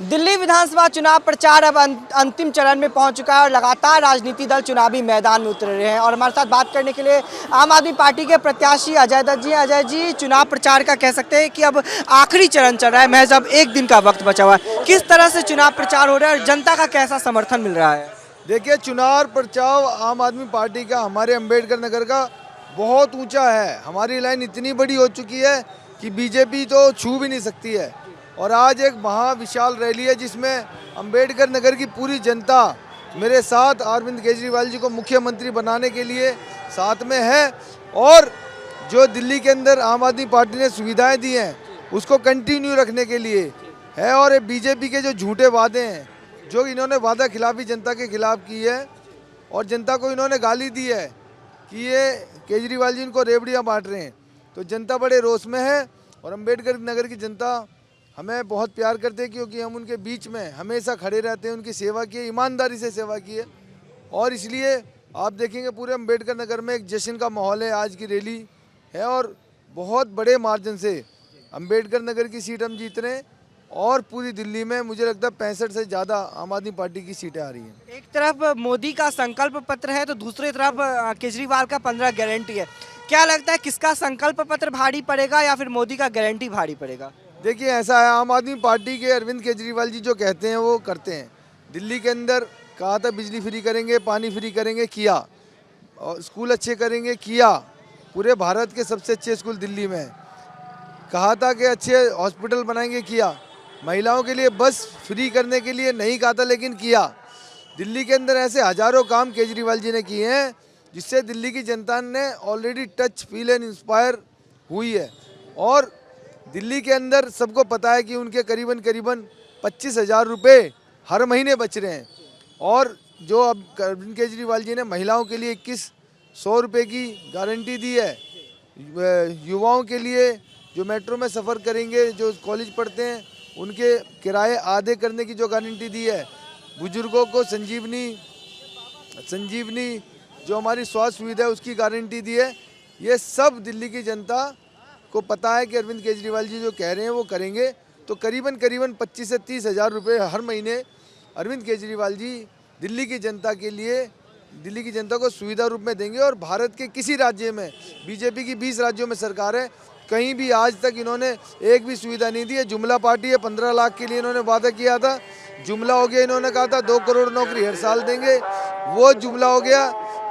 दिल्ली विधानसभा चुनाव प्रचार अब अंतिम चरण में पहुंच चुका है और लगातार राजनीतिक दल चुनावी मैदान में उतर रहे हैं। और हमारे साथ बात करने के लिए आम आदमी पार्टी के प्रत्याशी अजय दत्त जी। अजय जी, चुनाव प्रचार का कह सकते हैं कि अब आखिरी चरण चल रहा है, महज अब एक दिन का वक्त बचा हुआ है। किस तरह से चुनाव प्रचार हो रहा है और जनता का कैसा समर्थन मिल रहा है? देखिए, चुनाव प्रचार आम आदमी पार्टी का हमारे अंबेडकर नगर का बहुत ऊंचा है। हमारी लाइन इतनी बड़ी हो चुकी है कि बीजेपी तो छू भी नहीं सकती है। और आज एक महाविशाल रैली है जिसमें अंबेडकर नगर की पूरी जनता मेरे साथ अरविंद केजरीवाल जी को मुख्यमंत्री बनाने के लिए साथ में है। और जो दिल्ली के अंदर आम आदमी पार्टी ने सुविधाएं दी हैं उसको कंटिन्यू रखने के लिए है। और बीजेपी के जो झूठे वादे हैं, जो इन्होंने वादा खिलाफी जनता के खिलाफ की है और जनता को इन्होंने गाली दी है कि ये केजरीवाल जी इनको रेवड़ियाँ बांट रहे हैं, तो जनता बड़े रोष में है। और अंबेडकर नगर की जनता हमें बहुत प्यार करते हैं क्योंकि हम उनके बीच में हमेशा खड़े रहते हैं, उनकी सेवा की है, ईमानदारी से सेवा की है। और इसलिए आप देखेंगे पूरे अंबेडकर नगर में एक जश्न का माहौल है। आज की रैली है और बहुत बड़े मार्जिन से अंबेडकर नगर की सीट हम जीत रहे हैं। और पूरी दिल्ली में मुझे लगता है 65 से ज़्यादा आम आदमी पार्टी की सीटें आ रही हैं। एक तरफ मोदी का संकल्प पत्र है तो दूसरी तरफ केजरीवाल का 15 गारंटी है। क्या लगता है किसका संकल्प पत्र भारी पड़ेगा या फिर मोदी का गारंटी भारी पड़ेगा? देखिए, ऐसा है, आम आदमी पार्टी के अरविंद केजरीवाल जी जो कहते हैं वो करते हैं। दिल्ली के अंदर कहा था बिजली फ्री करेंगे, पानी फ्री करेंगे, किया। और स्कूल अच्छे करेंगे, किया। पूरे भारत के सबसे अच्छे स्कूल दिल्ली में है। कहा था कि अच्छे हॉस्पिटल बनाएंगे, किया। महिलाओं के लिए बस फ्री करने के लिए नहीं कहा था लेकिन किया। दिल्ली के अंदर ऐसे हजारों काम केजरीवाल जी ने किए हैं जिससे दिल्ली की जनता ने already touch, feel and inspire हुई है। और दिल्ली के अंदर सबको पता है कि उनके करीबन 25,000 रुपये हर महीने बच रहे हैं। और जो अब अरविंद केजरीवाल जी ने महिलाओं के लिए 2100 रुपये की गारंटी दी है। युवाओं के लिए जो मेट्रो में सफ़र करेंगे, जो कॉलेज पढ़ते हैं, उनके किराए आधे करने की जो गारंटी दी है। बुजुर्गों को संजीवनी जो हमारी स्वास्थ्य सुविधा है उसकी गारंटी दी है। ये सब दिल्ली की जनता को पता है कि अरविंद केजरीवाल जी जो कह रहे हैं वो करेंगे। तो करीबन 25 से 30,000 रुपये हर महीने अरविंद केजरीवाल जी दिल्ली की जनता के लिए, दिल्ली की जनता को सुविधा रूप में देंगे। और भारत के किसी राज्य में, बीजेपी की 20 राज्यों में सरकार है, कहीं भी आज तक इन्होंने एक भी सुविधा नहीं दी है। जुमला पार्टी है, 15 लाख के लिए इन्होंने वादा किया था, जुमला हो गया। इन्होंने कहा था 2 करोड़ नौकरी हर साल देंगे, वो जुमला हो गया।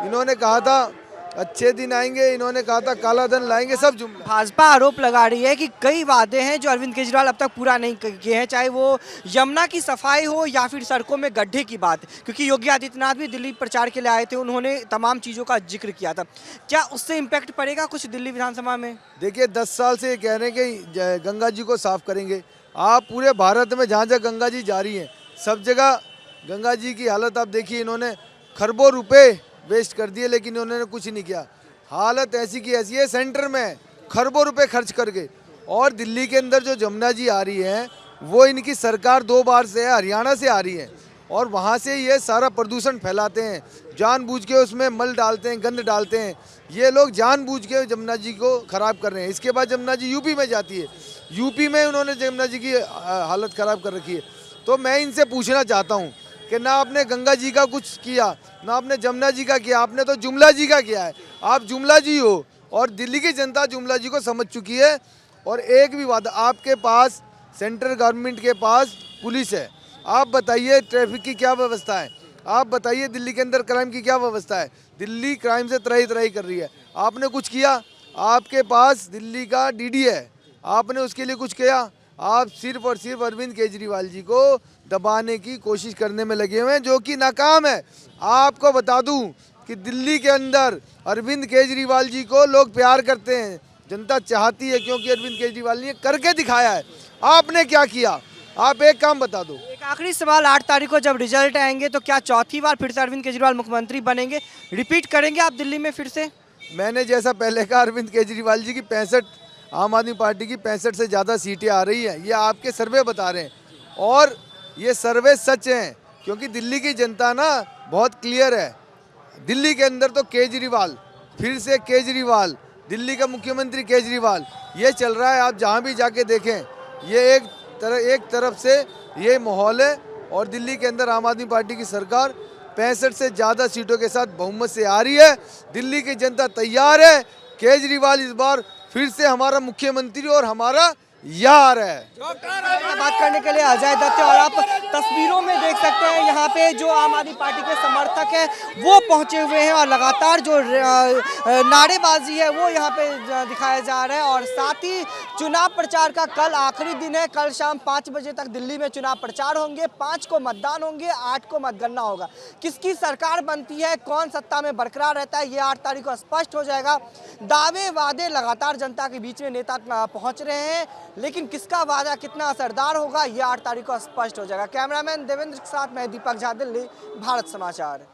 इन्होंने कहा था अच्छे दिन आएंगे, इन्होंने कहा था काला धन लाएंगे, सब जुमला। भाजपा आरोप लगा रही है कि कई वादे हैं जो अरविंद केजरीवाल अब तक पूरा नहीं किए हैं, चाहे वो यमुना की सफाई हो या फिर सड़कों में गड्ढे की बात। क्योंकि योगी आदित्यनाथ भी दिल्ली प्रचार के लिए आए थे, उन्होंने तमाम चीज़ों का जिक्र किया था। क्या उससे इम्पैक्ट पड़ेगा कुछ दिल्ली विधानसभा में? देखिए, 10 साल से ये कह रहे हैं कि गंगा जी को साफ करेंगे। आप पूरे भारत में जहाँ जहाँ गंगा जी जा रही हैं, सब जगह गंगा जी की हालत आप देखिए। इन्होंने खरबों रुपए वेस्ट कर दिए लेकिन इन्होंने कुछ नहीं किया। हालत ऐसी की ऐसी है, सेंटर में खरबों रुपए खर्च करके। और दिल्ली के अंदर जो जमुना जी आ रही है वो इनकी सरकार 2 बार से है, हरियाणा से आ रही है। और वहाँ से ये सारा प्रदूषण फैलाते हैं, जानबूझ के उसमें मल डालते हैं, गंद डालते हैं। ये लोग जानबूझ के जमुना जी को ख़राब कर रहे हैं। इसके बाद जमुना जी यूपी में जाती है, यूपी में उन्होंने जमुना जी की हालत ख़राब कर रखी है। तो मैं इनसे पूछना चाहता हूँ कि ना आपने गंगा जी का कुछ किया, ना आपने जमुना जी का किया, आपने तो जुमला जी का किया है। आप जुमला जी हो और दिल्ली की जनता जुमला जी को समझ चुकी है। और एक भी वादा, आपके पास सेंट्रल गवर्नमेंट के पास पुलिस है, आप बताइए ट्रैफिक की क्या व्यवस्था है, आप बताइए दिल्ली के अंदर क्राइम की क्या व्यवस्था है। दिल्ली क्राइम से त्राही त्राही कर रही है। आपने कुछ किया? आपके पास दिल्ली का डीडी है, आपने उसके लिए कुछ किया? आप सिर्फ और सिर्फ अरविंद केजरीवाल जी को दबाने की कोशिश करने में लगे हुए हैं, जो कि नाकाम है। आपको बता दूं कि दिल्ली के अंदर अरविंद केजरीवाल जी को लोग प्यार करते हैं, जनता चाहती है, क्योंकि अरविंद केजरीवाल ने करके दिखाया है। आपने क्या किया? आप एक काम बता दो। एक आखिरी सवाल, 8 तारीख को जब रिजल्ट आएंगे तो क्या चौथी बार फिर से अरविंद केजरीवाल मुख्यमंत्री बनेंगे? रिपीट करेंगे आप दिल्ली में फिर से? मैंने जैसा पहले कहा, अरविंद केजरीवाल जी की 65, आम आदमी पार्टी की 65 से ज़्यादा सीटें आ रही हैं, ये आपके सर्वे बता रहे हैं। और ये सर्वे सच हैं क्योंकि दिल्ली की जनता ना बहुत क्लियर है। दिल्ली के अंदर तो केजरीवाल, फिर से केजरीवाल, दिल्ली का मुख्यमंत्री केजरीवाल, ये चल रहा है। आप जहाँ भी जाके देखें, ये एक तरफ से ये माहौल है। और दिल्ली के अंदर आम आदमी पार्टी की सरकार 65 से ज़्यादा सीटों के साथ बहुमत से आ रही है। दिल्ली की जनता तैयार है। केजरीवाल इस बार फिर से हमारा मुख्यमंत्री और हमारा यार है। बात करने के लिए अजय दत्त है और आप तस्वीरों में देख सकते हैं यहाँ पे जो आम आदमी पार्टी के समर्थक हैं वो पहुंचे हुए हैं और लगातार जो नारेबाजी है वो यहाँ पे दिखाया जा रहा है। और साथ ही चुनाव प्रचार का कल आखिरी दिन है। कल शाम 5 बजे तक दिल्ली में चुनाव प्रचार होंगे, 5 को मतदान होंगे, 8 को मतगणना होगा। किसकी सरकार बनती है, कौन सत्ता में बरकरार रहता है, ये 8 तारीख को स्पष्ट हो जाएगा। दावे वादे लगातार जनता के बीच में नेता पहुंच रहे हैं, लेकिन किसका वादा कितना असरदार होगा ये 8 तारीख को स्पष्ट हो जाएगा। कैमरामैन देवेंद्र के साथ मैं दीपक झा, दिल्ली, भारत समाचार।